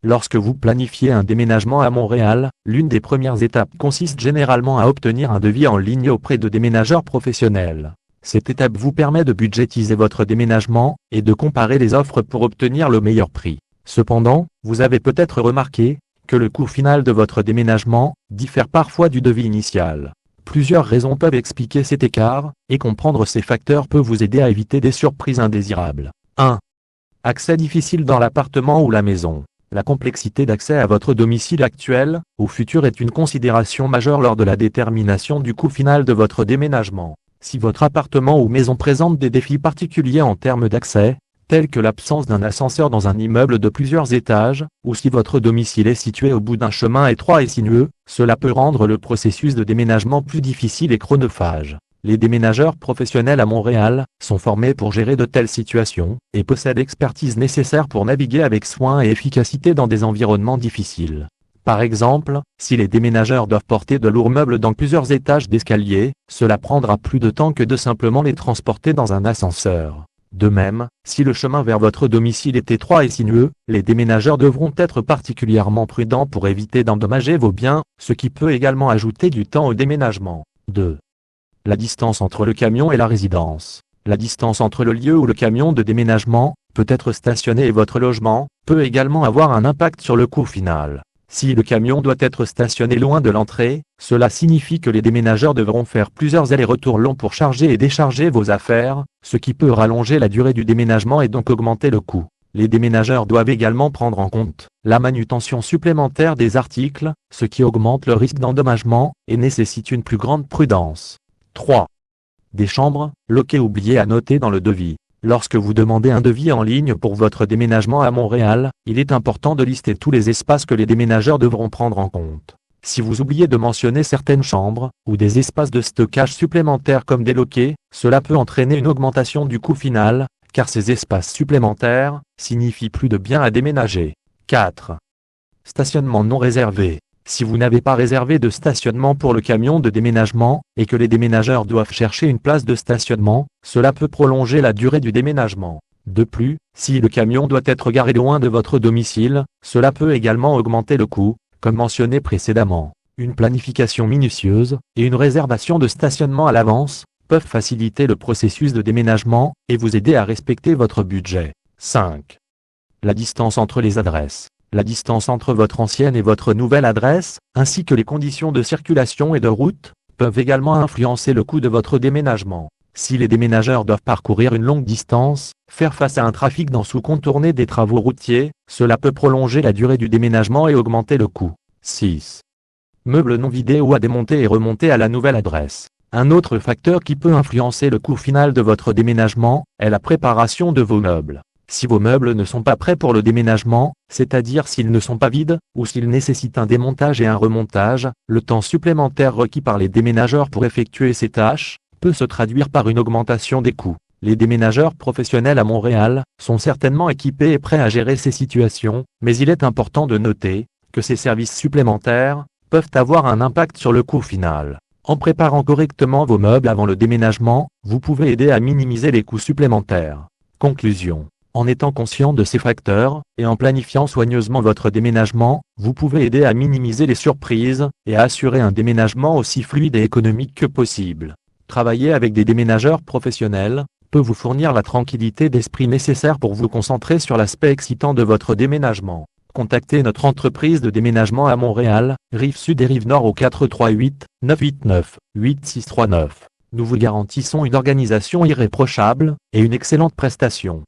Lorsque vous planifiez un déménagement à Montréal, l'une des premières étapes consiste généralement à obtenir un devis en ligne auprès de déménageurs professionnels. Cette étape vous permet de budgétiser votre déménagement et de comparer les offres pour obtenir le meilleur prix. Cependant, vous avez peut-être remarqué que le coût final de votre déménagement diffère parfois du devis initial. Plusieurs raisons peuvent expliquer cet écart, et comprendre ces facteurs peut vous aider à éviter des surprises indésirables. 1. Accès difficile dans l'appartement ou la maison. La complexité d'accès à votre domicile actuel ou futur est une considération majeure lors de la détermination du coût final de votre déménagement. Si votre appartement ou maison présente des défis particuliers en termes d'accès, tels que l'absence d'un ascenseur dans un immeuble de plusieurs étages, ou si votre domicile est situé au bout d'un chemin étroit et sinueux, cela peut rendre le processus de déménagement plus difficile et chronophage. Les déménageurs professionnels à Montréal sont formés pour gérer de telles situations, et possèdent l'expertise nécessaire pour naviguer avec soin et efficacité dans des environnements difficiles. Par exemple, si les déménageurs doivent porter de lourds meubles dans plusieurs étages d'escalier, cela prendra plus de temps que de simplement les transporter dans un ascenseur. De même, si le chemin vers votre domicile est étroit et sinueux, les déménageurs devront être particulièrement prudents pour éviter d'endommager vos biens, ce qui peut également ajouter du temps au déménagement. 2. La distance entre le camion et la résidence. La distance entre le lieu où le camion de déménagement peut être stationné et votre logement peut également avoir un impact sur le coût final. Si le camion doit être stationné loin de l'entrée, cela signifie que les déménageurs devront faire plusieurs allers-retours longs pour charger et décharger vos affaires, ce qui peut rallonger la durée du déménagement et donc augmenter le coût. Les déménageurs doivent également prendre en compte la manutention supplémentaire des articles, ce qui augmente le risque d'endommagement et nécessite une plus grande prudence. 3. Des chambres, loquets oubliés à noter dans le devis. Lorsque vous demandez un devis en ligne pour votre déménagement à Montréal, il est important de lister tous les espaces que les déménageurs devront prendre en compte. Si vous oubliez de mentionner certaines chambres, ou des espaces de stockage supplémentaires comme des loquets, cela peut entraîner une augmentation du coût final, car ces espaces supplémentaires signifient plus de biens à déménager. 4. Stationnement non réservé. Si vous n'avez pas réservé de stationnement pour le camion de déménagement, et que les déménageurs doivent chercher une place de stationnement, cela peut prolonger la durée du déménagement. De plus, si le camion doit être garé loin de votre domicile, cela peut également augmenter le coût, comme mentionné précédemment. Une planification minutieuse, et une réservation de stationnement à l'avance, peuvent faciliter le processus de déménagement, et vous aider à respecter votre budget. 5. La distance entre les adresses. La distance entre votre ancienne et votre nouvelle adresse, ainsi que les conditions de circulation et de route, peuvent également influencer le coût de votre déménagement. Si les déménageurs doivent parcourir une longue distance, faire face à un trafic dense ou contourner des travaux routiers, cela peut prolonger la durée du déménagement et augmenter le coût. 6. Meubles non vidés ou à démonter et remonter à la nouvelle adresse. Un autre facteur qui peut influencer le coût final de votre déménagement est la préparation de vos meubles. Si vos meubles ne sont pas prêts pour le déménagement, c'est-à-dire s'ils ne sont pas vides, ou s'ils nécessitent un démontage et un remontage, le temps supplémentaire requis par les déménageurs pour effectuer ces tâches peut se traduire par une augmentation des coûts. Les déménageurs professionnels à Montréal sont certainement équipés et prêts à gérer ces situations, mais il est important de noter que ces services supplémentaires peuvent avoir un impact sur le coût final. En préparant correctement vos meubles avant le déménagement, vous pouvez aider à minimiser les coûts supplémentaires. Conclusion. En étant conscient de ces facteurs, et en planifiant soigneusement votre déménagement, vous pouvez aider à minimiser les surprises, et à assurer un déménagement aussi fluide et économique que possible. Travailler avec des déménageurs professionnels peut vous fournir la tranquillité d'esprit nécessaire pour vous concentrer sur l'aspect excitant de votre déménagement. Contactez notre entreprise de déménagement à Montréal, Rive-Sud et Rive-Nord au 438-989-8639. Nous vous garantissons une organisation irréprochable, et une excellente prestation.